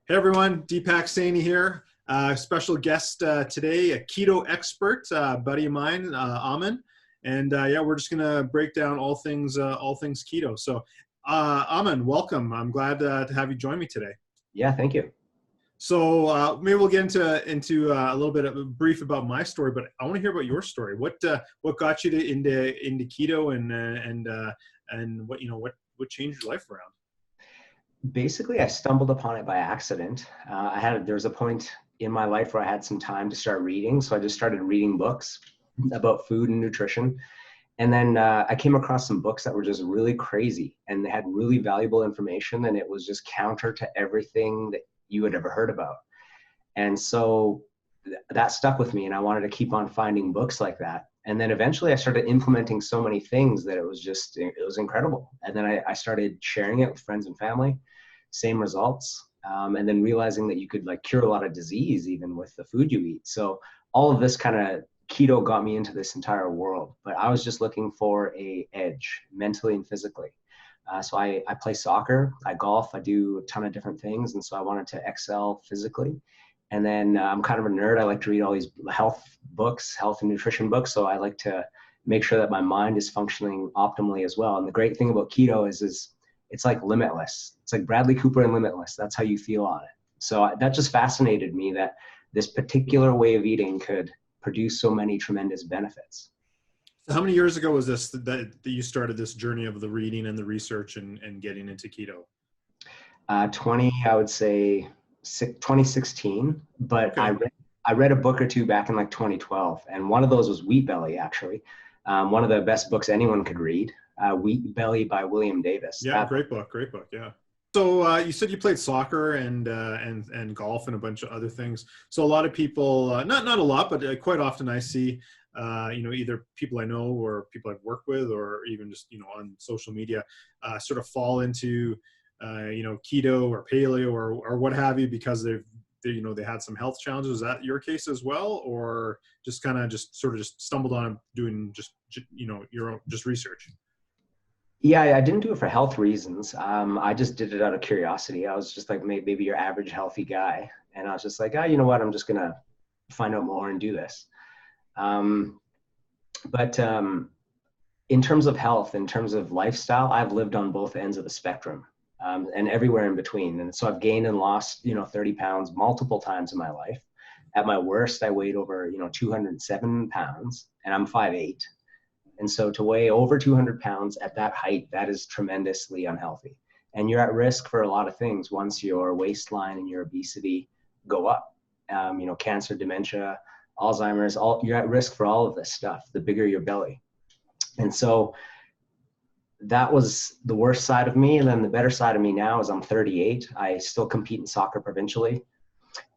Hey everyone, Deepak Saini here. Special guest today, a keto expert, buddy of mine, Aman, and yeah, we're just gonna break down all things keto. So, Aman, welcome. I'm glad to have you join me today. Yeah, thank you. So maybe we'll get into a little bit of a brief about my story, but I want to hear about your story. What got you into keto and what changed your life around? Basically, I stumbled upon it by accident. There was a point in my life where I had some time to start reading. So I just started reading books about food and nutrition. And then I came across some books that were just really crazy and they had really valuable information. And it was just counter to everything that you had ever heard about. And so that stuck with me and I wanted to keep on finding books like that. And then eventually I started implementing so many things that it was incredible. And then I started sharing it with friends and family, same results. And then realizing that you could like cure a lot of disease even with the food you eat. So all of this kind of keto got me into this entire world, but I was just looking for a edge mentally and physically. So I play soccer, I golf, I do a ton of different things. And so I wanted to excel physically. And then I'm kind of a nerd. I like to read all these health books, health and nutrition books. So I like to make sure that my mind is functioning optimally as well. And the great thing about keto is it's like limitless. It's like Bradley Cooper and Limitless. That's how you feel on it. So that just fascinated me that this particular way of eating could produce so many tremendous benefits. So how many years ago was this that you started this journey of the reading and the research and getting into keto? I would say 2016, but Okay. I read a book or two back in like 2012, and one of those was Wheat Belly, actually. One of the best books anyone could read, Wheat Belly by William Davis. Yeah, great book, great book. Yeah. So you said you played soccer and golf and a bunch of other things. So a lot of people, not a lot, but quite often I see, either people I know or people I've worked with, or even just on social media, sort of fall into keto or paleo or what have you because they had some health challenges. Is that your case as well, or just kind of just stumbled on it doing your own just research? Yeah, I didn't do it for health reasons. I just did it out of curiosity. I was just like maybe your average healthy guy. And I was just like, you know what? I'm just going to find out more and do this. But in terms of health, in terms of lifestyle, I've lived on both ends of the spectrum and everywhere in between. And so I've gained and lost, 30 pounds multiple times in my life. At my worst, I weighed over, 207 pounds and I'm 5'8". And so to weigh over 200 pounds at that height, that is tremendously unhealthy. And you're at risk for a lot of things once your waistline and your obesity go up. Cancer, dementia, Alzheimer's, you're at risk for all of this stuff, the bigger your belly. And so that was the worst side of me. And then the better side of me now is I'm 38. I still compete in soccer provincially.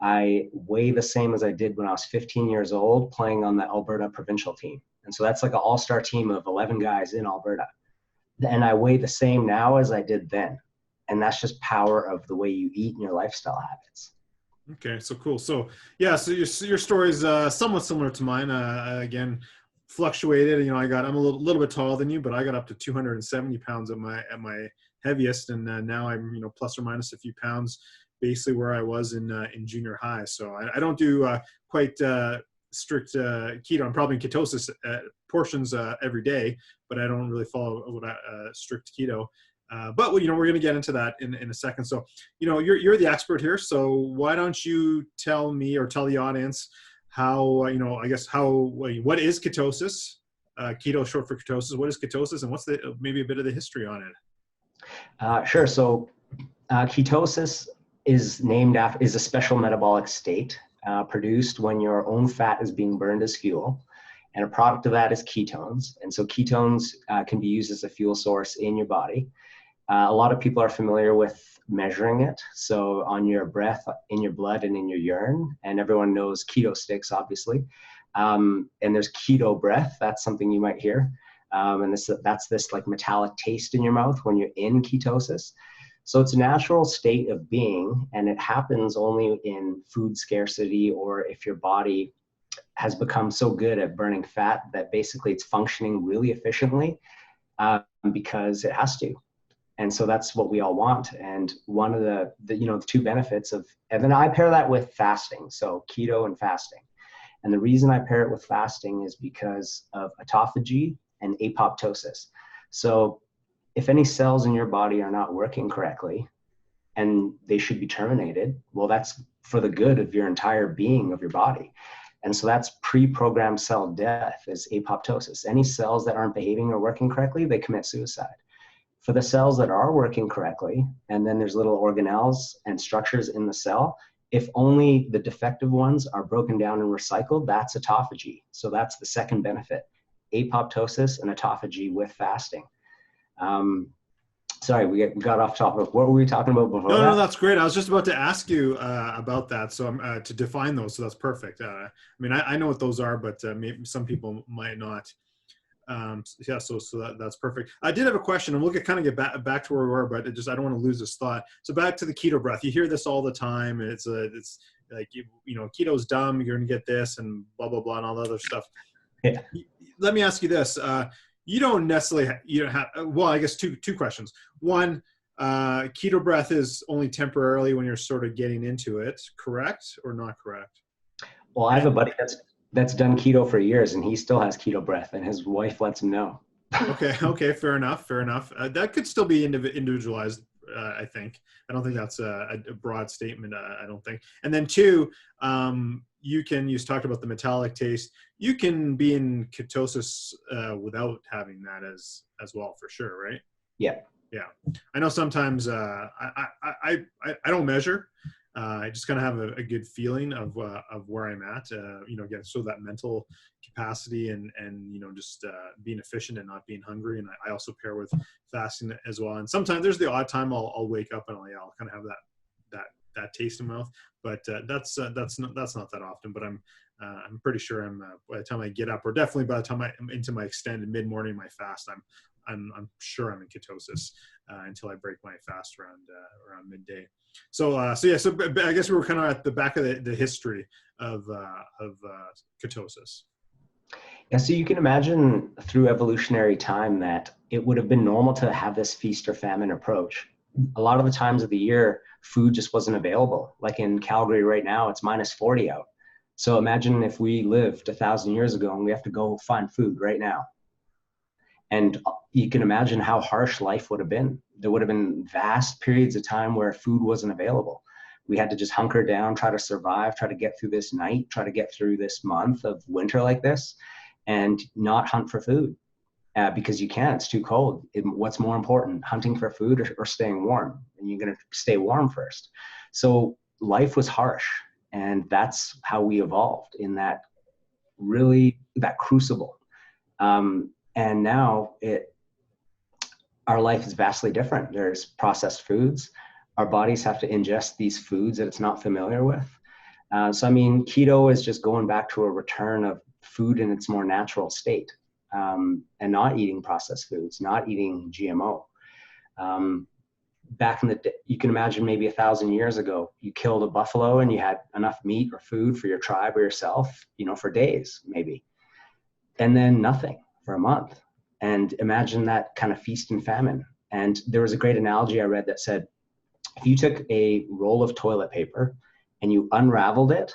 I weigh the same as I did when I was 15 years old playing on the Alberta provincial team. And so that's like an all-star team of 11 guys in Alberta. And I weigh the same now as I did then. And that's just power of the way you eat and your lifestyle habits. Okay, so cool. So yeah, so your story is somewhat similar to mine. Again, fluctuated. I'm a little bit taller than you, but I got up to 270 pounds at my heaviest, and now I'm plus or minus a few pounds, basically where I was in junior high. So I don't do quite strict keto. I'm probably in ketosis portions every day, but I don't really follow strict keto. But we're going to get into that in a second. So, you're the expert here. So why don't you tell me or tell the audience how, what is ketosis? Keto short for ketosis. What is ketosis, and what's maybe a bit of the history on it? Sure. So ketosis is a special metabolic state produced when your own fat is being burned as fuel. And a product of that is ketones. And so ketones can be used as a fuel source in your body. A lot of people are familiar with measuring it. So on your breath, in your blood, and in your urine. And everyone knows keto sticks, obviously. And there's keto breath. That's something you might hear. And that's this like metallic taste in your mouth when you're in ketosis. So it's a natural state of being, and it happens only in food scarcity or if your body has become so good at burning fat that basically it's functioning really efficiently because it has to. And so that's what we all want. And one of the two benefits of, and then I pair that with fasting. So keto and fasting. And the reason I pair it with fasting is because of autophagy and apoptosis. So if any cells in your body are not working correctly and they should be terminated, well, that's for the good of your entire being of your body. And so that's pre-programmed cell death, is apoptosis. Any cells that aren't behaving or working correctly, they commit suicide. For the cells that are working correctly, and then there's little organelles and structures in the cell, if only the defective ones are broken down and recycled, that's autophagy. So that's the second benefit, apoptosis and autophagy with fasting. Sorry, we got off topic. What were we talking about before that? No, that's great. I was just about to ask you about that. So to define those. So that's perfect. I mean, I know what those are, but maybe some people might not. Yeah, so that's perfect. I did have a question, and we'll kind of get back to where we were, but I don't want to lose this thought. So back to the keto breath. You hear this all the time, and it's like keto's dumb. You're gonna get this, and blah blah blah, and all the other stuff. Yeah. Let me ask you this: you don't necessarily have. Well, I guess two questions. One, keto breath is only temporarily when you're sort of getting into it. Correct or not correct? Well, I have a buddy that's done keto for years, and he still has keto breath, and his wife lets him know. Okay, fair enough. That could still be individualized, I think. I don't think that's a broad statement, I don't think. And then two, you talked about the metallic taste. You can be in ketosis without having that as well, for sure, right? Yeah. I know sometimes I don't measure. I just kind of have a good feeling of where I'm at. Again, so that mental capacity and just being efficient and not being hungry. And I also pair with fasting as well. And sometimes there's the odd time I'll wake up and I'll kind of have that taste in my mouth. But that's not that often. But I'm pretty sure by the time I get up, or definitely by the time I'm into my extended mid-morning my fast, I'm sure I'm in ketosis until I break my fast around midday. So I guess we were kind of at the back of the history of ketosis. Yeah, so you can imagine through evolutionary time that it would have been normal to have this feast or famine approach. A lot of the times of the year, food just wasn't available. Like in Calgary right now, it's -40 out. So imagine if we lived 1,000 years ago and we have to go find food right now. And you can imagine how harsh life would have been. There would have been vast periods of time where food wasn't available. We had to just hunker down, try to survive, try to get through this night, try to get through this month of winter like this, and not hunt for food because you can't, it's too cold. What's more important, hunting for food or staying warm? And you're going to stay warm first. So life was harsh, and that's how we evolved in that crucible. And now our life is vastly different. There's processed foods. Our bodies have to ingest these foods that it's not familiar with. So I mean, keto is just going back to a return of food in its more natural state, and not eating processed foods, not eating GMO. Back in the day, you can imagine maybe 1,000 years ago, you killed a buffalo and you had enough meat or food for your tribe or yourself, for days maybe, and then nothing for a month. And imagine that kind of feast and famine. And there was a great analogy I read that said, if you took a roll of toilet paper and you unraveled it,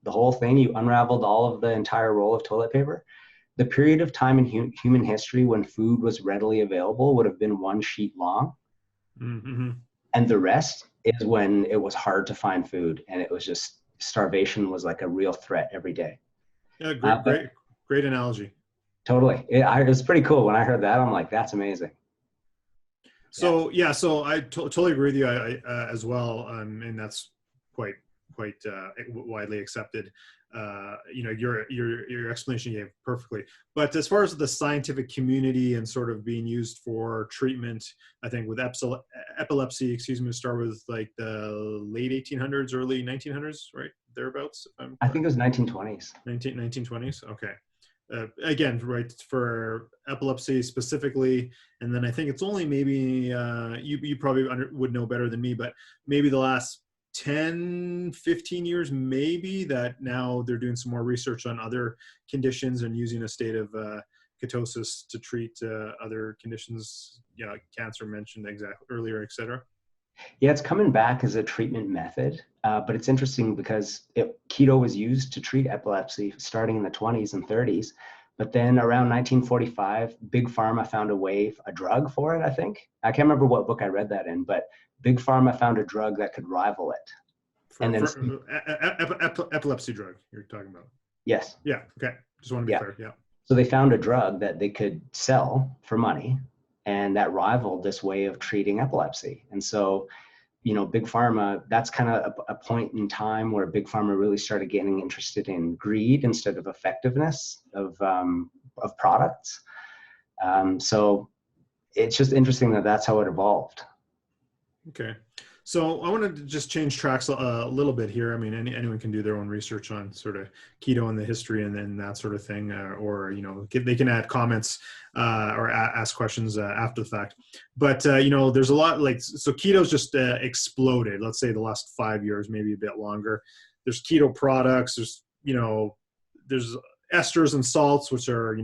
the whole thing, you unraveled all of the entire roll of toilet paper, the period of time in human history when food was readily available would have been one sheet long. Mm-hmm. And the rest is when it was hard to find food, and it was just starvation was like a real threat every day. Yeah, great analogy. Totally. It was pretty cool. When I heard that, I'm like, that's amazing. So so I totally agree with you as well, and that's quite widely accepted. Your explanation you gave perfectly. But as far as the scientific community and sort of being used for treatment, I think with epilepsy, to start with like the late 1800s, early 1900s, right thereabouts. I think it was 1920s. 1920s. Okay. Again, right, for epilepsy specifically, and then I think it's only maybe you probably would know better than me, but maybe the last 10, 15 years, maybe, that now they're doing some more research on other conditions and using a state of ketosis to treat other conditions, cancer mentioned exactly earlier, et cetera? Yeah, it's coming back as a treatment method, but it's interesting because keto was used to treat epilepsy starting in the 20s and 30s. But then around 1945, Big Pharma found a drug for it, I think. I can't remember what book I read that in, but Big Pharma found a drug that could rival it. For, And then, epilepsy drug you're talking about? yes. Yeah. Okay. Just want to be clear. Yeah. So they found a drug that they could sell for money and that rivaled this way of treating epilepsy. And so, Big Pharma, that's kind of a point in time where Big Pharma really started getting interested in greed instead of effectiveness of products. So it's just interesting that that's how it evolved. Okay. So I want to just change tracks a little bit here. I mean, anyone can do their own research on sort of keto and the history and then that sort of thing, or they can add comments or ask questions after the fact. But there's a lot so keto's just exploded. Let's say the last 5 years, maybe a bit longer. There's keto products. There's esters and salts, which are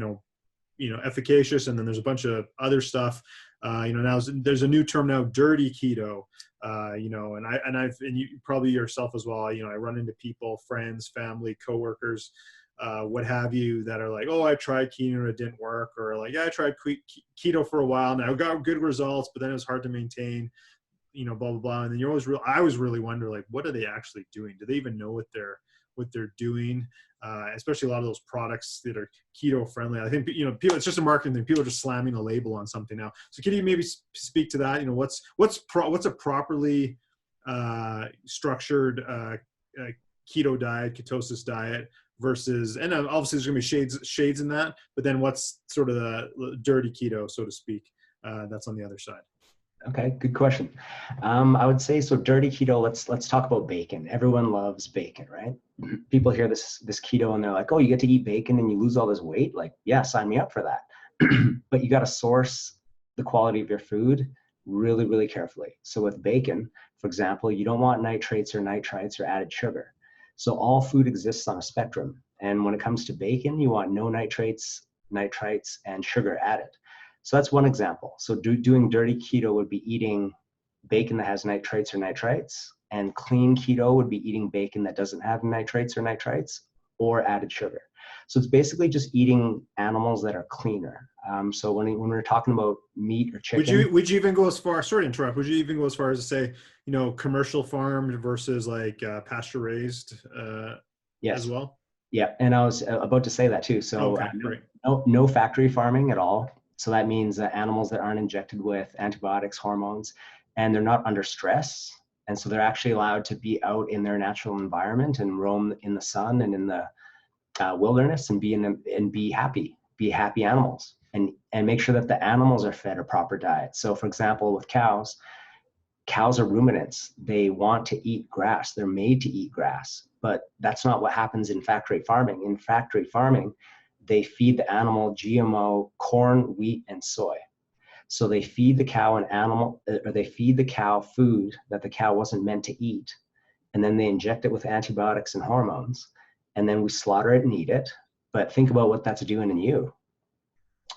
efficacious, and then there's a bunch of other stuff. Now there's a new term now, dirty keto. And you probably yourself as well. I run into people, friends, family, coworkers, what have you, that are like, oh, I tried keto and it didn't work, or like, yeah, I tried keto for a while and I got good results, but then it was hard to maintain, blah blah blah. And then I always really wonder, like, what are they actually doing? Do they even know what they're doing? Especially a lot of those products that are keto friendly. I think people, it's just a marketing thing. People are just slamming a label on something now. So can you maybe speak to that? What's a properly structured keto diet, ketosis diet versus, and obviously there's going to be shades in that, but then what's sort of the dirty keto, so to speak, that's on the other side? Okay, good question. I would say, so dirty keto, let's talk about bacon. Everyone loves bacon, right? People hear this keto and they're like, oh, you get to eat bacon and you lose all this weight? Like, yeah, sign me up for that. But you got to source the quality of your food really, really carefully. So with bacon, for example, you don't want nitrates or nitrites or added sugar. So all food exists on a spectrum. And when it comes to bacon, you want no nitrates, nitrites, and sugar added. So that's one example. So doing dirty keto would be eating bacon that has nitrates or nitrites, and clean keto would be eating bacon that doesn't have nitrates or nitrites or added sugar. So it's basically just eating animals that are cleaner. So when we're talking about meat or chicken, would you even go as far? Sorry to interrupt. Would you even go as far as to say, commercial farmed versus like pasture raised yes, as well? Yeah, and I was about to say that too. So okay, great. No factory farming at all. So that means animals that aren't injected with antibiotics, hormones, and they're not under stress. And so they're actually allowed to be out in their natural environment and roam in the sun and in the wilderness and be happy animals, and make sure that the animals are fed a proper diet. So for example, with cows are ruminants. They want to eat grass. They're made to eat grass, but that's not what happens in factory farming. In factory farming, they feed the animal GMO corn, wheat, and soy. So they feed the cow food that the cow wasn't meant to eat. And then they inject it with antibiotics and hormones. And then we slaughter it and eat it. But think about what that's doing in you.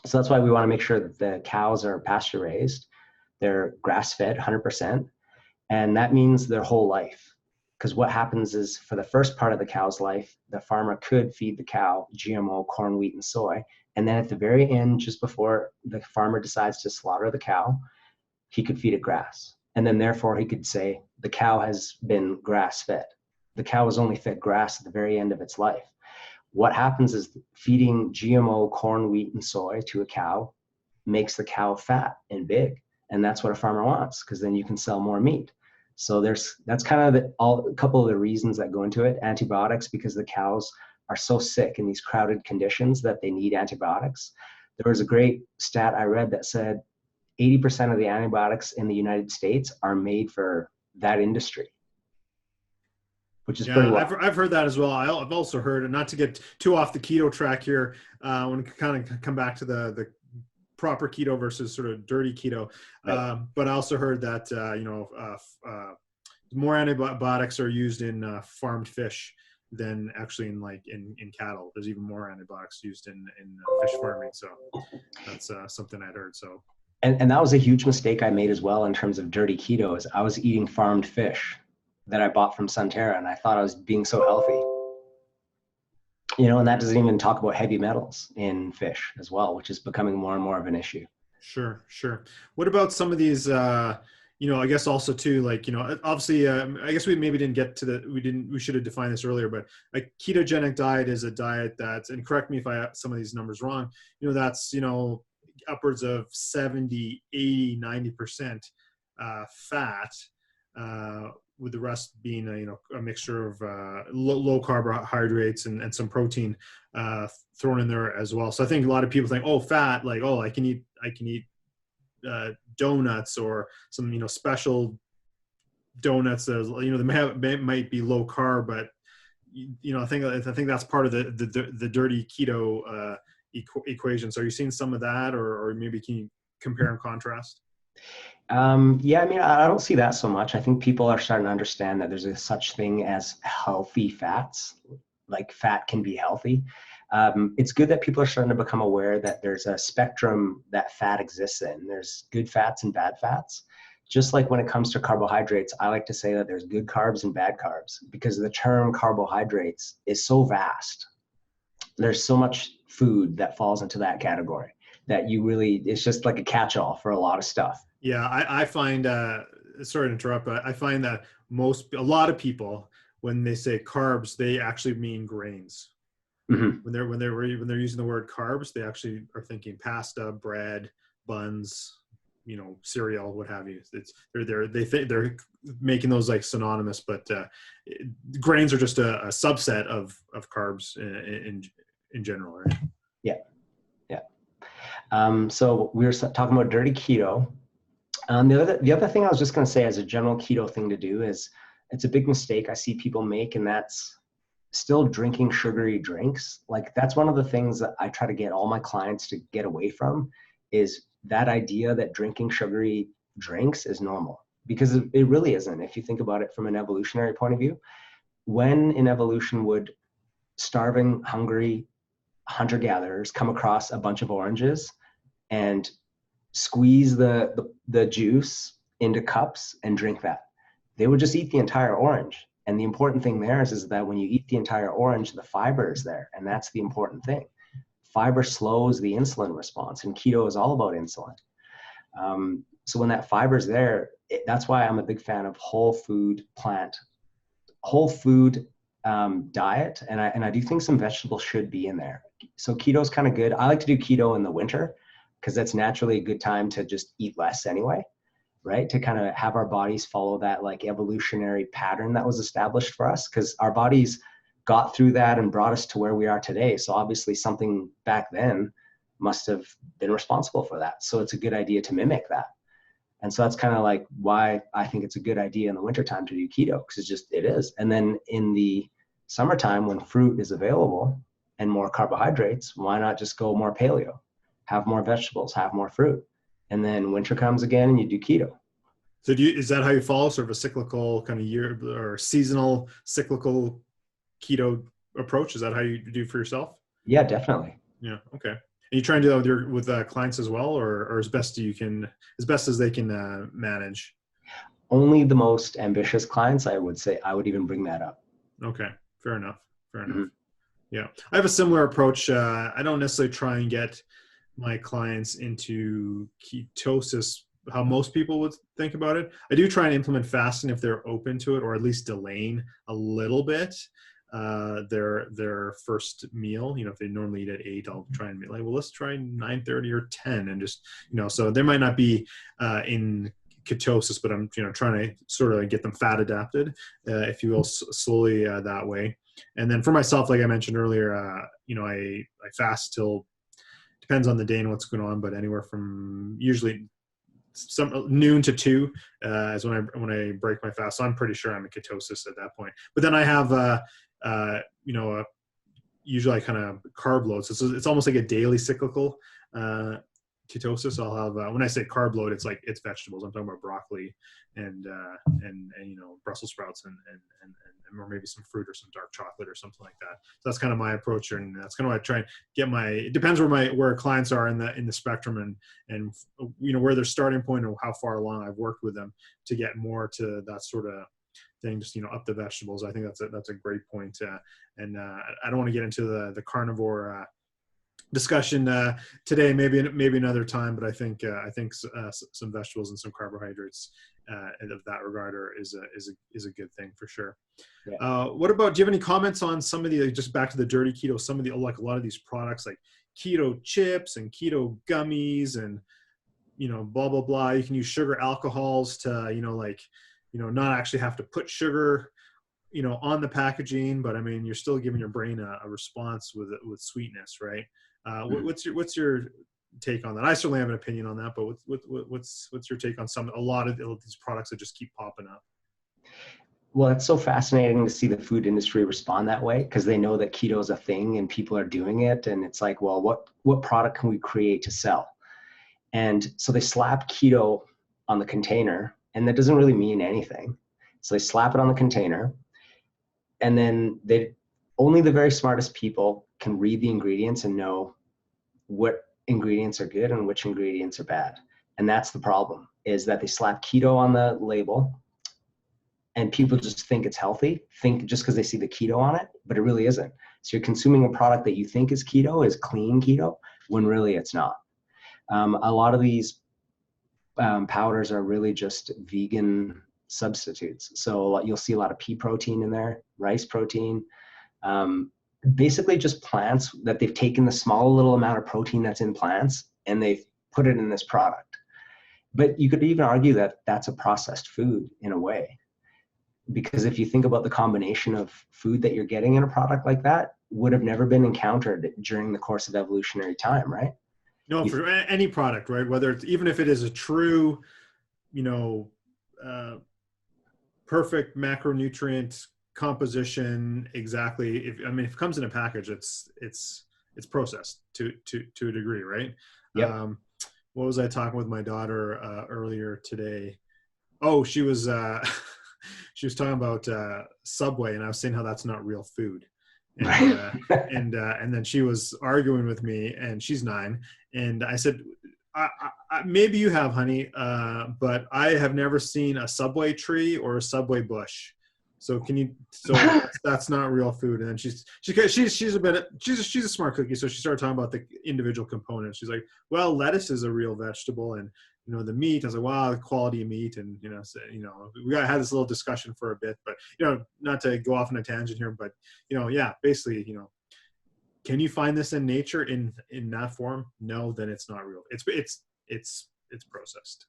So that's why we want to make sure that the cows are pasture raised. They're grass fed 100%. And that means their whole life. Because what happens is, for the first part of the cow's life, the farmer could feed the cow GMO corn, wheat, and soy. And then at the very end, just before the farmer decides to slaughter the cow, he could feed it grass. And then therefore he could say the cow has been grass fed. The cow was only fed grass at the very end of its life. What happens is feeding GMO corn, wheat, and soy to a cow makes the cow fat and big. And that's what a farmer wants, because then you can sell more meat. So that's kind of a couple of the reasons that go into it. Antibiotics, because the cows are so sick in these crowded conditions that they need antibiotics. There was a great stat I read that said 80% of the antibiotics in the United States are made for that industry, which is pretty wild. I've heard that as well. I've also heard, and not to get too off the keto track here, I want to kind of come back to the proper keto versus sort of dirty keto. Right. But I also heard that, more antibiotics are used in farmed fish than actually in cattle. There's even more antibiotics used in fish farming. So that's something I'd heard. So. And that was a huge mistake I made as well in terms of dirty keto. Is I was eating farmed fish that I bought from Sunterra, and I thought I was being so healthy. And that doesn't even talk about heavy metals in fish as well, which is becoming more and more of an issue. Sure. What about some of these, I guess also too, obviously, I guess we maybe didn't get to we should have defined this earlier, but a ketogenic diet is a diet that's, and correct me if I have some of these numbers wrong, that's, upwards of 70, 80, 90% fat, with the rest being a mixture of low carbohydrates and some protein thrown in there as well. So I think a lot of people think, oh, fat, I can eat donuts or some special donuts that they might be low carb, but I think that's part of the dirty keto equation. So are you seeing some of that, or maybe can you compare and contrast? Yeah, I mean, I don't see that so much. I think people are starting to understand that there's a such thing as healthy fats. Like fat can be healthy. It's good that people are starting to become aware that there's a spectrum that fat exists in. There's good fats and bad fats. Just like when it comes to carbohydrates, I like to say that there's good carbs and bad carbs, because the term carbohydrates is so vast. There's so much food that falls into that category that it's just like a catch-all for a lot of stuff. Yeah, I find, sorry to interrupt, but I find that a lot of people, when they say carbs, they actually mean grains. Mm-hmm. When they're using the word carbs, they actually are thinking pasta, bread, buns, cereal, what have you. They're making those like synonymous, but grains are just a subset of carbs in general, right? Yeah. So we were talking about dirty keto. The other thing I was just going to say as a general keto thing to do is, it's a big mistake I see people make, and that's still drinking sugary drinks. Like, that's one of the things that I try to get all my clients to get away from, is that idea that drinking sugary drinks is normal, because it really isn't. If you think about it from an evolutionary point of view, when in evolution would starving, hungry hunter-gatherers come across a bunch of oranges and squeeze the juice into cups and drink that? They would just eat the entire orange. And the important thing there is that when you eat the entire orange, the fiber is there. And that's the important thing. Fiber slows the insulin response, and keto is all about insulin. So when that fiber is there, that's why I'm a big fan of whole food diet. And I do think some vegetables should be in there. So keto is kind of good. I like to do keto in the winter, because that's naturally a good time to just eat less anyway, right? To kind of have our bodies follow that like evolutionary pattern that was established for us, because our bodies got through that and brought us to where we are today. So obviously something back then must have been responsible for that. So it's a good idea to mimic that. And so that's kind of like why I think it's a good idea in the wintertime to do keto, because it is. And then in the summertime, when fruit is available and more carbohydrates, why not just go more paleo? Have more vegetables, have more fruit. And then winter comes again and you do keto. So is that how you follow sort of a cyclical kind of year or seasonal cyclical keto approach? Is that how you do for yourself? Yeah, definitely. Yeah. Okay. Are you trying to do that with clients as well, or as best as they can manage? Only the most ambitious clients, I would say, I would even bring that up. Okay. Fair enough. Mm-hmm. Yeah. I have a similar approach. I don't necessarily try and get my clients into ketosis how most people would think about it. I do try and implement fasting if they're open to it, or at least delaying a little bit their first meal. If they normally eat at 8, I'll try and be like, well, let's try 9:30 or 10, and just so they might not be in ketosis, but I'm trying to sort of get them fat adapted, if you will, slowly that way. And then for myself, like I mentioned earlier, I fast till, depends on the day and what's going on, but anywhere from usually some noon to 2 is when I break my fast. So I'm pretty sure I'm in ketosis at that point. But then I have usually I kind of carb load. So it's almost like a daily cyclical ketosis, I'll have when I say carb load, it's vegetables. I'm talking about broccoli and you know, Brussels sprouts and or maybe some fruit or some dark chocolate or something like that. So that's kind of my approach, and that's kind of what I try and get my. It depends where clients are in the spectrum, and you know, where their starting point and how far along I've worked with them to get more to that sort of thing. Just, you know, up the vegetables. I think that's a great point. And I don't want to get into the carnivore discussion today, maybe another time, but I think some vegetables and some carbohydrates of that regard is a good thing for sure. Yeah. What about, do you have any comments on some of the, just back to the dirty keto, some of the, like a lot of these products like keto chips and keto gummies and, you know, blah blah blah, you can use sugar alcohols to, you know, like, you know, not actually have to put sugar, you know, on the packaging, but I mean, you're still giving your brain a response with sweetness, right? What's your take on that? I certainly have an opinion on that, but what's your take on a lot of these products that just keep popping up? Well, it's so fascinating to see the food industry respond that way, because they know that keto is a thing and people are doing it. And it's like, well, what product can we create to sell? And so they slap keto on the container, and that doesn't really mean anything. So they slap it on the container, and then only the very smartest people can read the ingredients and know what ingredients are good and which ingredients are bad. And that's the problem, is that they slap keto on the label and people just think it's healthy, just because they see the keto on it, but it really isn't. So you're consuming a product that you think is clean keto, when really it's not. A lot of these powders are really just vegan substitutes. So you'll see a lot of pea protein in there, rice protein, basically just plants that they've taken the small little amount of protein that's in plants and they've put it in this product. But you could even argue that that's a processed food in a way, because if you think about the combination of food that you're getting in a product like that would have never been encountered during the course of evolutionary time, right? No, for any product, right? Whether it's, even if it is a true, you know, perfect macronutrient composition, exactly. If it comes in a package, it's processed to a degree, right? Yep. What was I talking with my daughter earlier today? Oh, she was she was talking about Subway, and I was saying how that's not real food. And and then she was arguing with me, and she's 9, and I said, maybe you have, honey, but I have never seen a Subway tree or a Subway bush. So that's not real food. And then she's a smart cookie. So she started talking about the individual components. She's like, well, lettuce is a real vegetable, and, you know, the meat. I was like, wow, the quality of meat. And, you know, so, you know, we had this little discussion for a bit, but, you know, not to go off on a tangent here, but, you know, yeah, basically, you know, can you find this in nature in that form? No, then it's not real. It's processed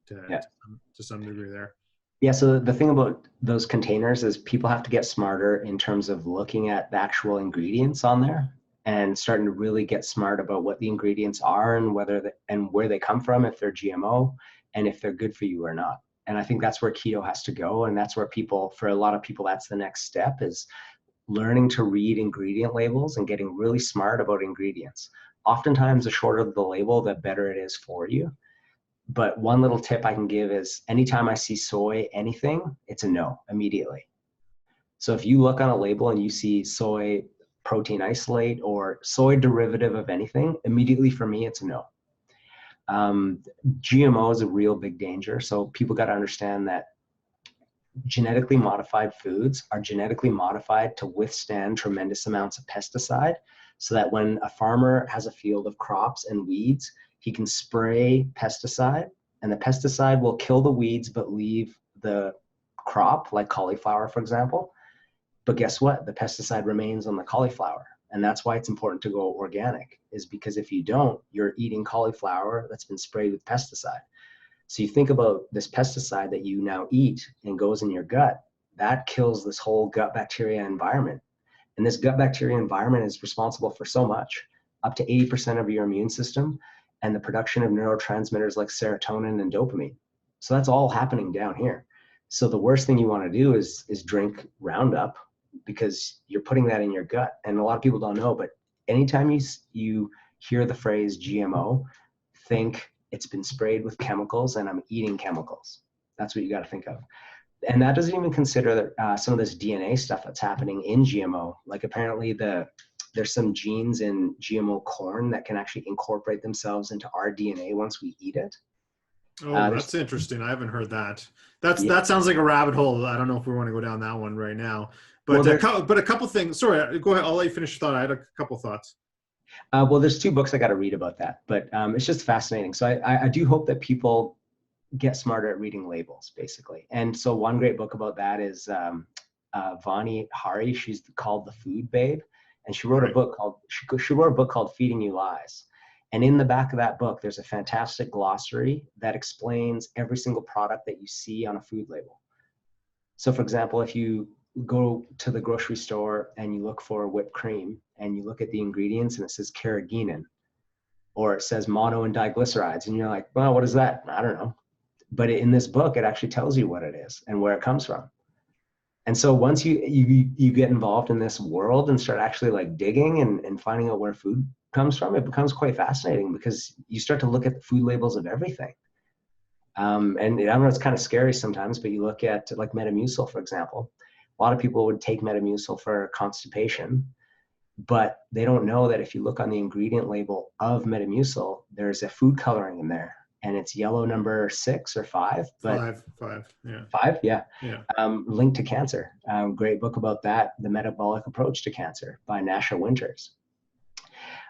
to some degree there. Yeah, so the thing about those containers is people have to get smarter in terms of looking at the actual ingredients on there and starting to really get smart about what the ingredients are and where they come from, if they're GMO, and if they're good for you or not. And I think that's where keto has to go, and that's where for a lot of people, that's the next step, is learning to read ingredient labels and getting really smart about ingredients. Oftentimes, the shorter the label, the better it is for you. But one little tip I can give is anytime I see soy anything, it's a no immediately. So if you look on a label and you see soy protein isolate or soy derivative of anything, immediately for me, it's a no. GMO is a real big danger. So people got to understand that genetically modified foods are genetically modified to withstand tremendous amounts of pesticide, so that when a farmer has a field of crops and weeds, he can spray pesticide, and the pesticide will kill the weeds but leave the crop, like cauliflower, for example. But guess what? The pesticide remains on the cauliflower. And that's why it's important to go organic, is because if you don't, you're eating cauliflower that's been sprayed with pesticide. So you think about this pesticide that you now eat and goes in your gut, that kills this whole gut bacteria environment. And this gut bacteria environment is responsible for so much, up to 80% of your immune system, and the production of neurotransmitters like serotonin and dopamine. So that's all happening down here. So the worst thing you want to do is drink Roundup, because you're putting that in your gut. And a lot of people don't know, but anytime you hear the phrase GMO, think it's been sprayed with chemicals and I'm eating chemicals. That's what you got to think of. And that doesn't even consider some of this DNA stuff that's happening in GMO. Like apparently there's some genes in GMO corn that can actually incorporate themselves into our DNA once we eat it. Oh, that's interesting. I haven't heard that. Yeah. That sounds like a rabbit hole. I don't know if we want to go down that one right now. Well, But a couple things. Sorry, go ahead. I'll let you finish your thought. I had a couple thoughts. well, there's 2 books I got to read about that, but it's just fascinating. So I do hope that people get smarter at reading labels, basically. And so one great book about that is Vani Hari. She's called The Food Babe, and she wrote a book called she wrote a book called Feeding You Lies. And in the back of that book, there's a fantastic glossary that explains every single product that you see on a food label. So for example, if you go to the grocery store and you look for whipped cream and you look at the ingredients and it says carrageenan, or it says mono and diglycerides, and you're like, well, what is that? I don't know. But in this book, it actually tells you what it is and where it comes from. And so once you get involved in this world and start actually like digging and finding out where food comes from, it becomes quite fascinating because you start to look at the food labels of everything. And I know it's kind of scary sometimes, but you look at like Metamucil, for example. A lot of people would take Metamucil for constipation, but they don't know that if you look on the ingredient label of Metamucil, there's a food coloring in there. And it's yellow number 6 or 5, but five, yeah, 5, yeah. Yeah. Linked to cancer. Great book about that, The Metabolic Approach to Cancer by Nasha Winters.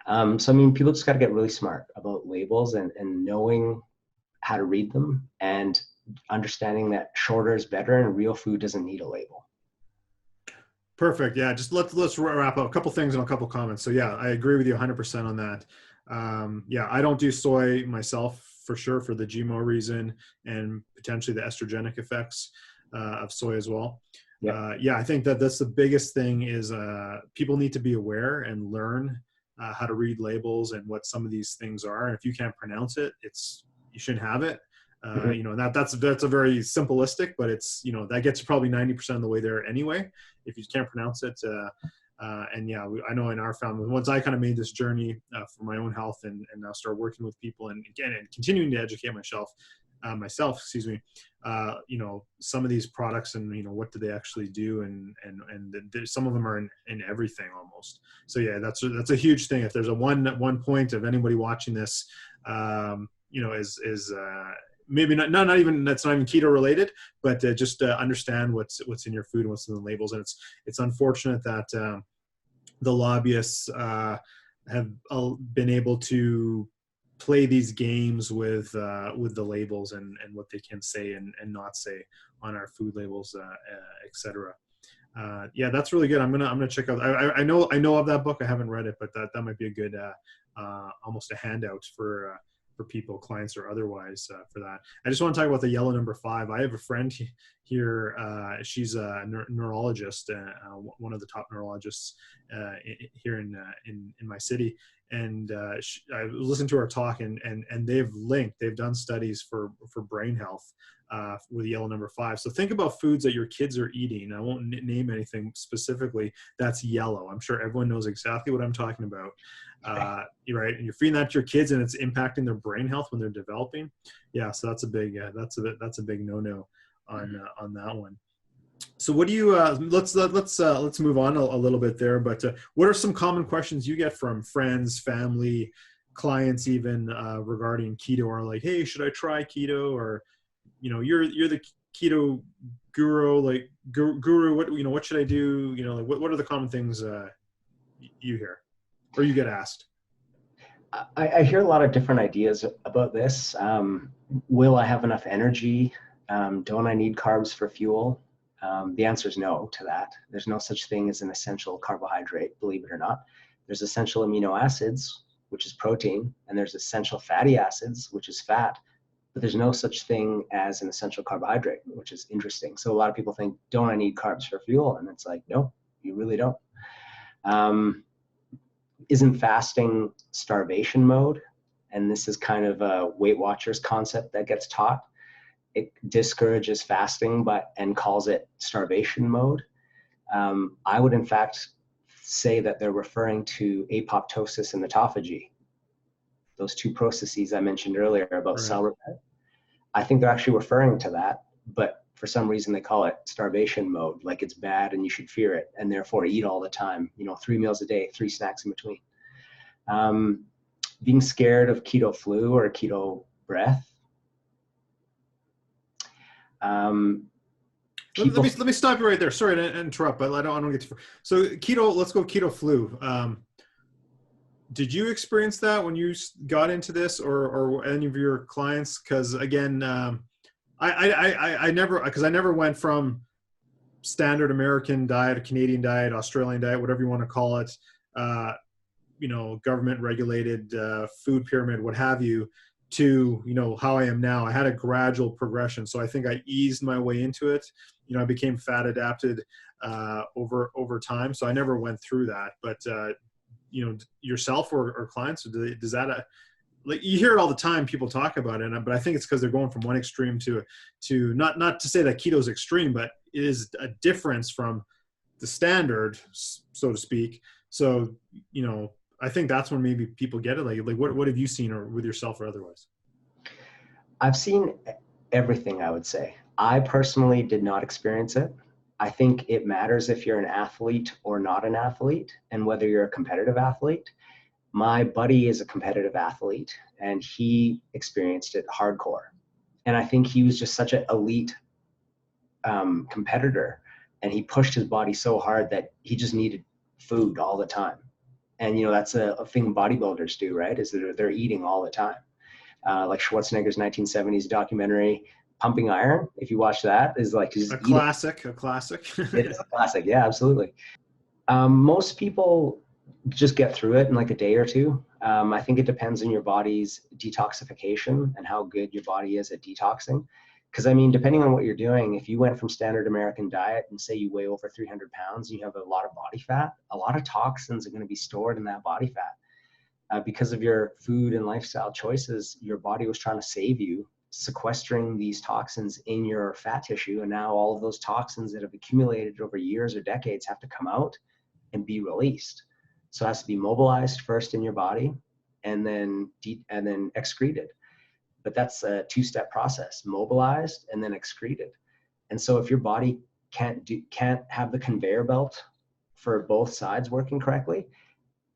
So I mean, people just got to get really smart about labels and knowing how to read them and understanding that shorter is better and real food doesn't need a label. Perfect. Yeah, just let's wrap up a couple things and a couple comments. So yeah, I agree with you 100% on that. Yeah, I don't do soy myself for sure for the GMO reason and potentially the estrogenic effects of soy as well. Yeah, I think that that's the biggest thing is people need to be aware and learn how to read labels and what some of these things are. And if you can't pronounce it, you shouldn't have it. You know, that's a very simplistic, but it's, you know, that gets you probably 90% of the way there anyway, if you can't pronounce it. And yeah, I know in our family, once I kind of made this journey for my own health and now start working with people and again, and continuing to educate myself, excuse me, you know, some of these products and, you know, what do they actually do? And some of them are in everything almost. So yeah, that's a huge thing. If there's a one point of anybody watching this, you know, is maybe not even, that's not even keto related, but just understand what's in your food and what's in the labels. And it's unfortunate that the lobbyists have been able to play these games with the labels and what they can say and not say on our food labels, etc. Yeah, that's really good. I'm gonna check out. I know of that book. I haven't read it, but that might be a good almost a handout for people, clients or otherwise, for that. I just want to talk about the yellow number 5. I have a friend here. She's a neurologist, one of the top neurologists here in my city. And I listened to her talk, and they've done studies for brain health with yellow number 5. So think about foods that your kids are eating. I won't name anything specifically that's yellow. I'm sure everyone knows exactly what I'm talking about. You're right, and you're feeding that to your kids, and it's impacting their brain health when they're developing. Yeah, so that's a big big no-no on that one. So what do you let's move on a little bit there, but what are some common questions you get from friends, family, clients even regarding keto, or like, hey, should I try keto? Or, you know, you're the keto guru, like guru, what should I do? You know, like what are the common things you hear or you get asked? I hear a lot of different ideas about this. Will I have enough energy? Don't I need carbs for fuel? The answer is no to that. There's no such thing as an essential carbohydrate, believe it or not. There's essential amino acids, which is protein, and there's essential fatty acids, which is fat, but there's no such thing as an essential carbohydrate, which is interesting. So a lot of people think, don't I need carbs for fuel? And it's like, no, you really don't. Isn't fasting starvation mode? And this is kind of a Weight Watchers concept that gets taught. It discourages fasting and calls it starvation mode. I would in fact say that they're referring to apoptosis and autophagy. those two processes I mentioned earlier about Right. cell repair. I think they're actually referring to that, but for some reason they call it starvation mode, like it's bad and you should fear it, and therefore eat all the time, 3 meals a day, 3 snacks in between. Being scared of keto flu or keto breath. Let me stop you right there. Sorry to interrupt, but I don't get to. So keto, let's go keto flu. Did you experience that when you got into this, or any of your clients? Because again, I never, because I never went from standard American diet, Canadian diet, Australian diet, whatever you want to call it, government regulated food pyramid, what have you, to how I am now. I had a gradual progression, so I think I eased my way into it. I became fat adapted over time, so I never went through that. But yourself or clients, does that like, you hear it all the time, people talk about it, but I think it's because they're going from one extreme to not to say that keto is extreme, but it is a difference from the standard, so to speak. So I think that's when maybe people get it. Like what have you seen, or with yourself or otherwise? I've seen everything, I would say. I personally did not experience it. I think it matters if you're an athlete or not an athlete, and whether you're a competitive athlete. My buddy is a competitive athlete, and he experienced it hardcore. And I think he was just such an elite competitor, and he pushed his body so hard that he just needed food all the time. And that's a thing bodybuilders do, right? Is that they're eating all the time. Like Schwarzenegger's 1970s documentary, Pumping Iron. If you watch that, is like A classic. A classic. It is a classic. Yeah, absolutely. Most people just get through it in like a day or two. I think it depends on your body's detoxification and how good your body is at detoxing. Because depending on what you're doing, if you went from standard American diet and say you weigh over 300 pounds and you have a lot of body fat, a lot of toxins are going to be stored in that body fat. Because of your food and lifestyle choices, your body was trying to save you, sequestering these toxins in your fat tissue. And now all of those toxins that have accumulated over years or decades have to come out and be released. So it has to be mobilized first in your body and then excreted. But that's a two-step process: mobilized and then excreted. And so if your body can't have the conveyor belt for both sides working correctly,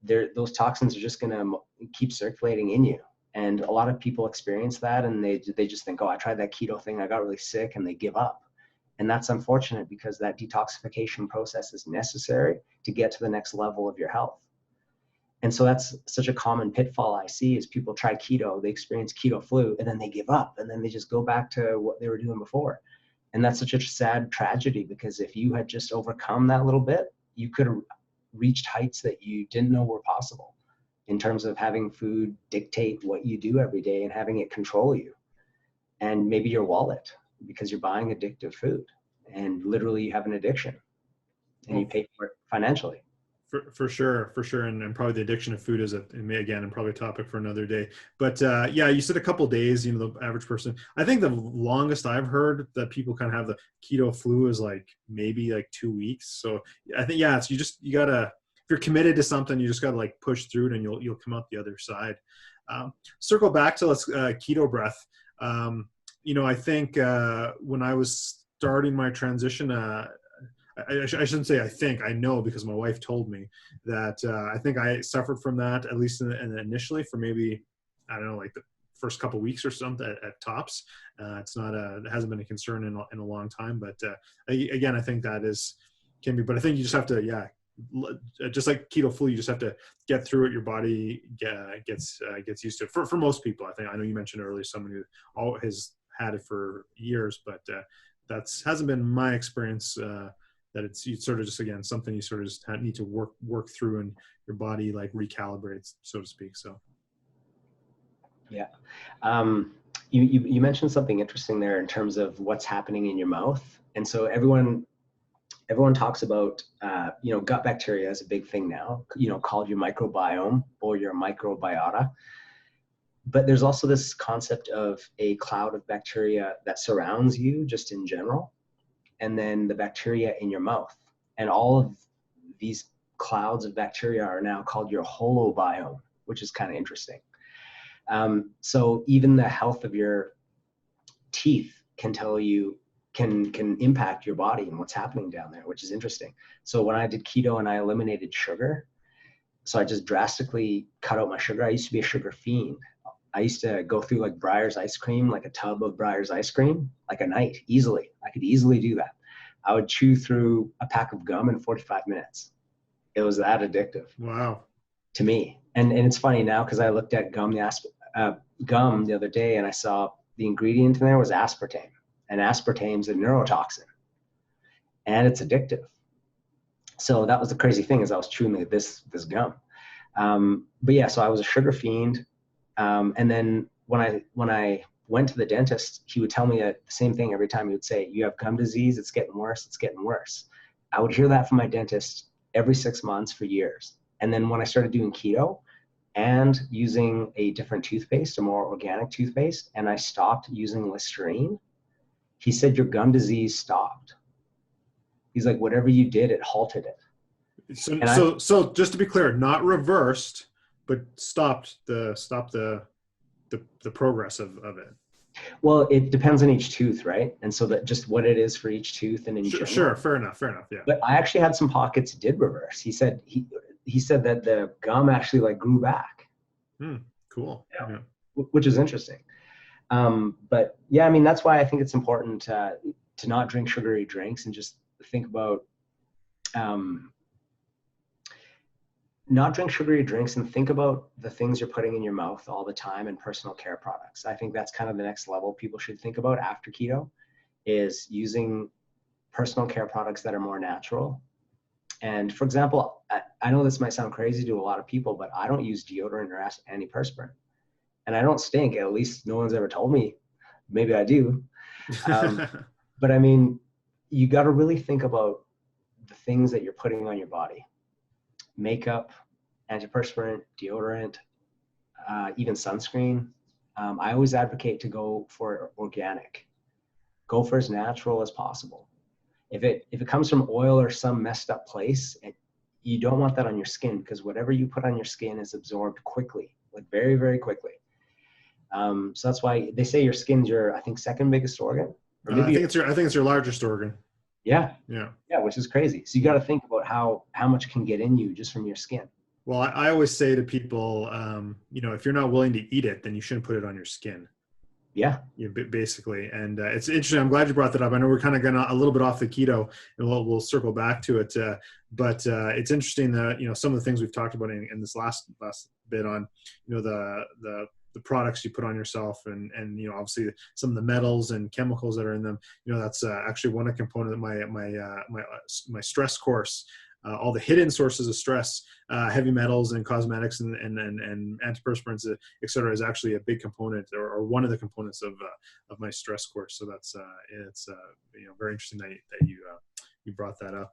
those toxins are just going to keep circulating in you. And a lot of people experience that, and they just think, oh, I tried that keto thing, I got really sick, and they give up. And that's unfortunate, because that detoxification process is necessary to get to the next level of your health. And so that's such a common pitfall I see, is people try keto, they experience keto flu, and then they give up, and then they just go back to what they were doing before. And that's such a sad tragedy, because if you had just overcome that little bit, you could have reached heights that you didn't know were possible, in terms of having food dictate what you do every day and having it control you. And maybe your wallet, because you're buying addictive food, and literally you have an addiction, and you pay for it financially. For sure, and probably the addiction of food is again, and probably a topic for another day. But yeah, you said a couple days. The average person. I think the longest I've heard that people kind of have the keto flu is like maybe like 2 weeks. So I think it's you gotta, if you're committed to something, you just gotta like push through it, and you'll come out the other side. Circle back to keto breath. I think when I was starting my transition. I shouldn't say I think, I know, because my wife told me that I think I suffered from that, at least initially, for maybe, I don't know, like the first couple of weeks or something at tops. It hasn't been a concern in a long time, but again, I think that can be, but I think you just have to, just like keto flu, you just have to get through it. Your body gets used to it. For most people, I know you mentioned earlier someone who has had it for years, but hasn't been my experience. That it's sort of just, again, something you sort of just need to work through, and your body like recalibrates, so to speak. So yeah, you mentioned something interesting there in terms of what's happening in your mouth. And so everyone talks about gut bacteria is a big thing now, called your microbiome or your microbiota. But there's also this concept of a cloud of bacteria that surrounds you just in general, and then the bacteria in your mouth. And all of these clouds of bacteria are now called your holobiome, which is kind of interesting. So even the health of your teeth can tell you, can impact your body and what's happening down there, which is interesting. So when I did keto and I eliminated sugar, so I just drastically cut out my sugar. I used to be a sugar fiend. I used to go through like Breyer's ice cream, like a tub of Breyer's ice cream, like a night, easily. I could easily do that. I would chew through a pack of gum in 45 minutes. It was that addictive. Wow. To me. And it's funny now because I looked at gum the other day and I saw the ingredient in there was aspartame. And aspartame's a neurotoxin. And it's addictive. So that was the crazy thing, as I was chewing this gum. But yeah, so I was a sugar fiend. And then when I went to the dentist, he would tell me the same thing every time. He would say, "You have gum disease. It's getting worse. It's getting worse." I would hear that from my dentist every 6 months for years. And then when I started doing keto and using a different toothpaste, a more organic toothpaste, and I stopped using Listerine, he said, "Your gum disease stopped." He's like, "Whatever you did, it halted it." So just to be clear, not reversed, but stopped the progress of it. Well, it depends on each tooth, right? And so that just what it is for each tooth and in general. Sure, fair enough, yeah. But I actually had some pockets did reverse. He said that the gum actually like grew back. Cool. Yeah. Which is interesting. But yeah, I mean, that's why I think it's important to not drink sugary drinks and just think about not drink sugary drinks and think about the things you're putting in your mouth all the time and personal care products. I think that's kind of the next level people should think about after keto, is using personal care products that are more natural. And for example, I know this might sound crazy to a lot of people, but I don't use deodorant or antiperspirant. And I don't stink. At least no one's ever told me. Maybe I do. But I mean, you got to really think about the things that you're putting on your body. Makeup, antiperspirant, deodorant, even sunscreen. I always advocate to go for organic. Go for as natural as possible. If it comes from oil or some messed up place, you don't want that on your skin, because whatever you put on your skin is absorbed quickly, like very, very quickly. So that's why they say your skin's your, I think, second biggest organ. Or maybe I think it's your largest organ. Yeah, which is crazy. So you got to think about how much can get in you just from your skin. Well, I always say to people, if you're not willing to eat it, then you shouldn't put it on your skin. Yeah. Basically. And it's interesting. I'm glad you brought that up. I know we're kind of going a little bit off the keto, and we'll circle back to it. But it's interesting that, some of the things we've talked about in this last bit on, the products you put on yourself and obviously some of the metals and chemicals that are in them, that's actually one component of my stress course. All the hidden sources of stress, heavy metals and cosmetics and antiperspirants, et cetera, is actually a big component or one of the components of my stress course. So that's it's very interesting that you brought that up.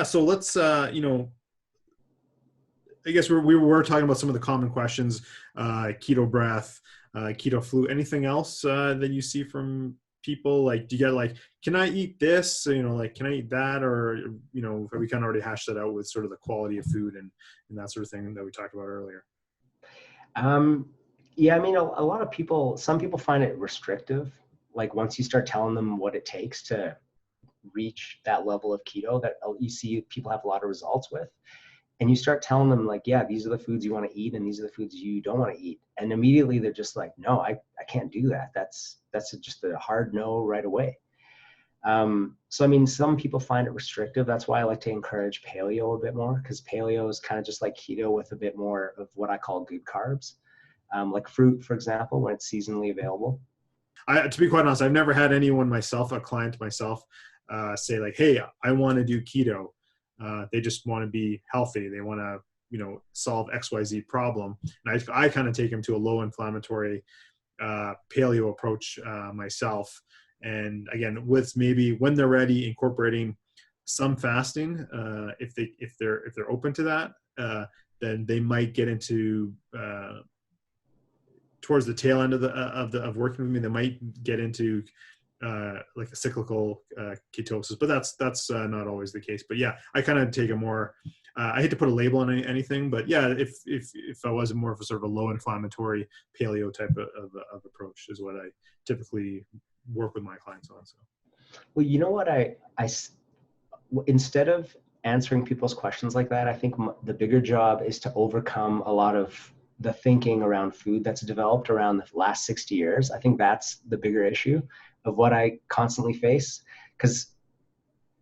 So let's I guess we were talking about some of the common questions, keto breath, keto flu. Anything else that you see from people? Like, do you get like, can I eat this? Can I eat that? Or, we kind of already hashed that out with sort of the quality of food and that sort of thing that we talked about earlier. Yeah, I mean, a lot of people, some people find it restrictive. Like once you start telling them what it takes to reach that level of keto that you see people have a lot of results with, and you start telling them like, yeah, these are the foods you want to eat and these are the foods you don't want to eat. And immediately they're just like, no, I can't do that. That's just a hard no right away. So, I mean, some people find it restrictive. That's why I like to encourage paleo a bit more, because paleo is kind of just like keto with a bit more of what I call good carbs, like fruit, for example, when it's seasonally available. To be quite honest, I've never had anyone a client myself, say like, hey, I want to do keto. They just want to be healthy. They want to, solve XYZ problem. And I kind of take them to a low inflammatory paleo approach myself. And again, with maybe when they're ready, incorporating some fasting, if they're open to that, then they might get into towards the tail end of working with me. They might get into like a cyclical ketosis, but that's not always the case. But yeah, I kind of take a more I hate to put a label on anything, but yeah, if I was more of a sort of a low inflammatory paleo type of approach is what I typically work with my clients on. So. Well, you know what, instead of answering people's questions like that, I think the bigger job is to overcome a lot of the thinking around food that's developed around the last 60 years. I think that's the bigger issue of what I constantly face. Because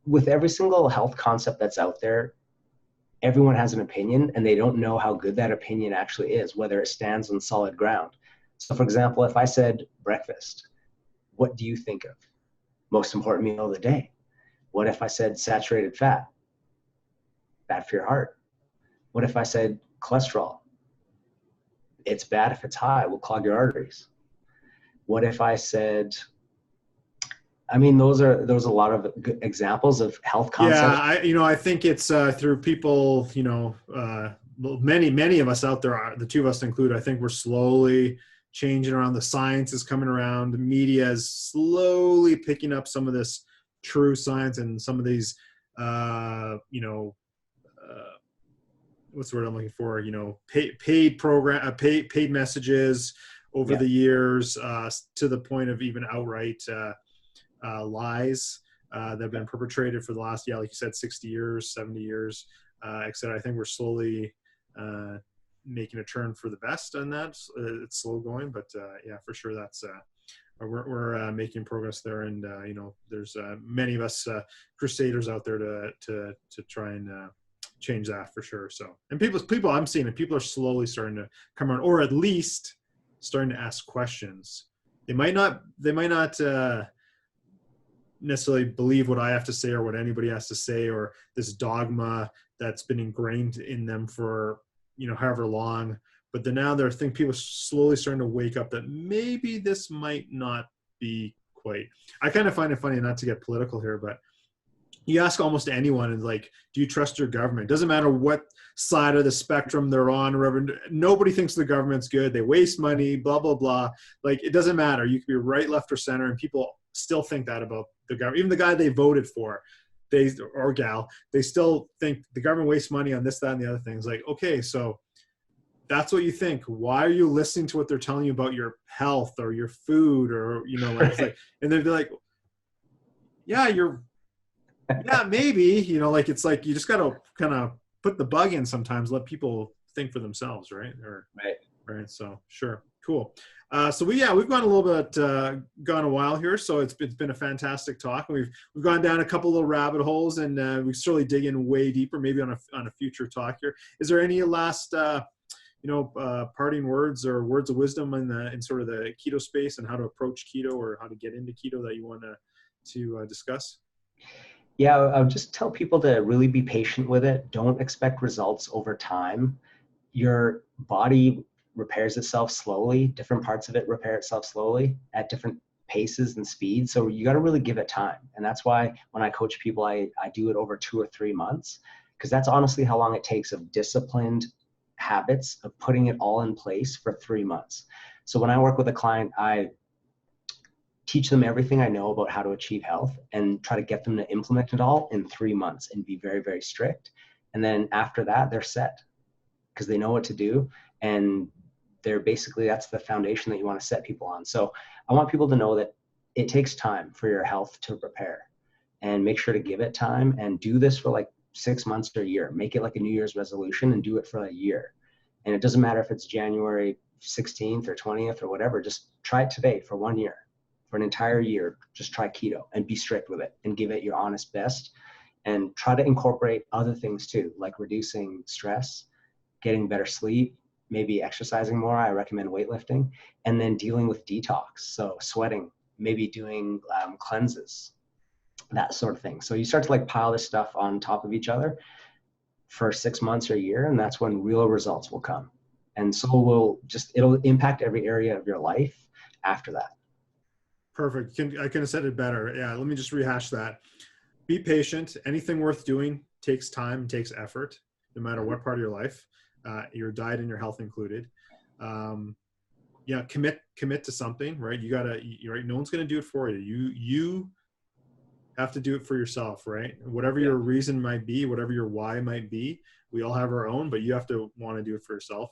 with every single health concept that's out there, everyone has an opinion and they don't know how good that opinion actually is, whether it stands on solid ground. So for example, if I said breakfast, what do you think of? Most important meal of the day. What if I said saturated fat? Bad for your heart. What if I said cholesterol? It's bad if it's high, will clog your arteries. What if I said, I mean, those are a lot of good examples of health concepts. Yeah, I think it's through people, many of us out there, the two of us included, I think we're slowly changing around. The science is coming around. The media is slowly picking up some of this true science and some of these, what's the word I'm looking for? Paid messages over the years, to the point of even outright lies that have been perpetrated for the last, like you said, 60 years, 70 years, et cetera. I think we're slowly making a turn for the best on that. It's slow going, but yeah, for sure that's we're making progress there, and there's many of us crusaders out there to try and change that for sure. So, and people I'm seeing it, people are slowly starting to come around, or at least starting to ask questions. They might not necessarily believe what I have to say or what anybody has to say, or this dogma that's been ingrained in them for however long. But then now people are slowly starting to wake up that maybe this might not be quite. I kind of find it funny, not to get political here, but you ask almost anyone, and like, do you trust your government? Doesn't matter what side of the spectrum they're on, or whatever. Nobody thinks the government's good. They waste money, blah, blah, blah. Like, it doesn't matter. You could be right, left, or center, and people still think that about the government. Even the guy they voted for, or gal, they still think the government wastes money on this, that, and the other things. Like, okay, so that's what you think. Why are you listening to what they're telling you about your health or your food, or it's like, and they'd be like, yeah, maybe, it's like you just got to kind of put the bug in sometimes, let people think for themselves, right? Right. So sure, cool. So we've gone a little bit, gone a while here. So it's been a fantastic talk. We've gone down a couple little rabbit holes, and we certainly dig in way deeper, maybe on a future talk here. Is there any last parting words or words of wisdom in sort of the keto space, and how to approach keto or how to get into keto that you want to discuss? Yeah, I'll just tell people to really be patient with it. Don't expect results over time. Your body repairs itself slowly. Different parts of it repair itself slowly at different paces and speeds. So you got to really give it time. And that's why when I coach people, I do it over 2 or 3 months, because that's honestly how long it takes of disciplined habits of putting it all in place for 3 months. So when I work with a client, I teach them everything I know about how to achieve health and try to get them to implement it all in 3 months and be very, very strict. And then after that, they're set because they know what to do. And that's the foundation that you want to set people on. So I want people to know that it takes time for your health to repair, and make sure to give it time and do this for like 6 months or a year. Make it like a New Year's resolution and do it for a year. And it doesn't matter if it's January 16th or 20th or whatever, just try it today for 1 year. For an entire year, just try keto and be strict with it and give it your honest best, and try to incorporate other things too, like reducing stress, getting better sleep, maybe exercising more. I recommend weightlifting, and then dealing with detox. So sweating, maybe doing cleanses, that sort of thing. So you start to like pile this stuff on top of each other for 6 months or a year, and that's when real results will come. And so it'll impact every area of your life after that. Perfect. I couldn't have said it better. Yeah, let me just rehash that. Be patient. Anything worth doing takes time, takes effort, no matter what part of your life, your diet and your health included. Commit to something, right? Right. No one's going to do it for you. You have to do it for yourself, right? Whatever Yeah. your reason might be, whatever your why might be, we all have our own, but you have to want to do it for yourself.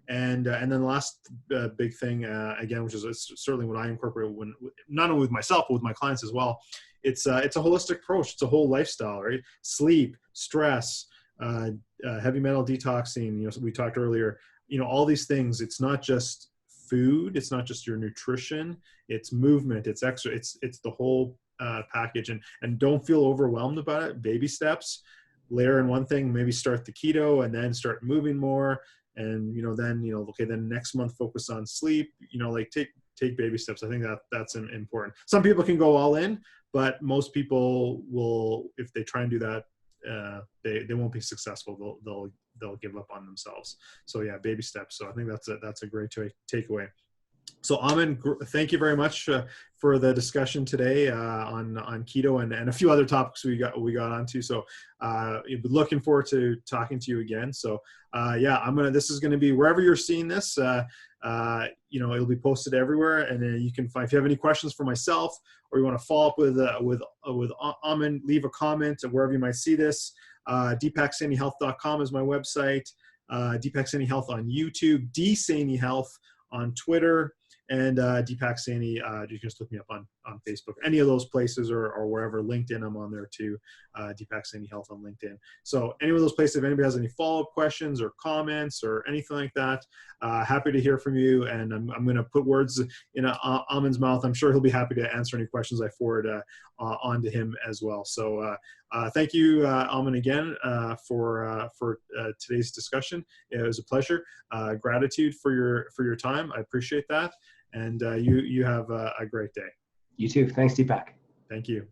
And then the last big thing, again, which is certainly what I incorporate when, not only with myself, but with my clients as well. It's a holistic approach. It's a whole lifestyle, right? Sleep, stress, heavy metal detoxing. So we talked earlier. All these things. It's not just food. It's not just your nutrition. It's movement. It's exercise. It's the whole package. And don't feel overwhelmed about it. Baby steps. Layer in one thing. Maybe start the keto, and then start moving more. And then okay, then next month focus on sleep. Like take baby steps. I think that's important. Some people can go all in, but most people will, if they try and do that, they won't be successful. They'll give up on themselves. So yeah, baby steps. So I think that's a great takeaway. So Aman, thank you very much for the discussion today on keto and a few other topics we got onto. So looking forward to talking to you again. So yeah, this is gonna be wherever you're seeing this. It'll be posted everywhere, and then you can find, if you have any questions for myself or you want to follow up with Aman, leave a comment wherever you might see this. deepaksanihealth.com is my website. Deepak Sani Health on YouTube, dsani Health on Twitter, and Deepak Sani, you can just look me up on Facebook, any of those places, or wherever. LinkedIn, I'm on there too, Deepak Sani Health on LinkedIn. So any of those places, if anybody has any follow-up questions or comments or anything like that, happy to hear from you. And I'm going to put words in Aman's mouth. I'm sure he'll be happy to answer any questions I forward on to him as well. So thank you, Aman, again for today's discussion. It was a pleasure. Gratitude for your time. I appreciate that. And you have a great day. You too. Thanks, Deepak. Thank you.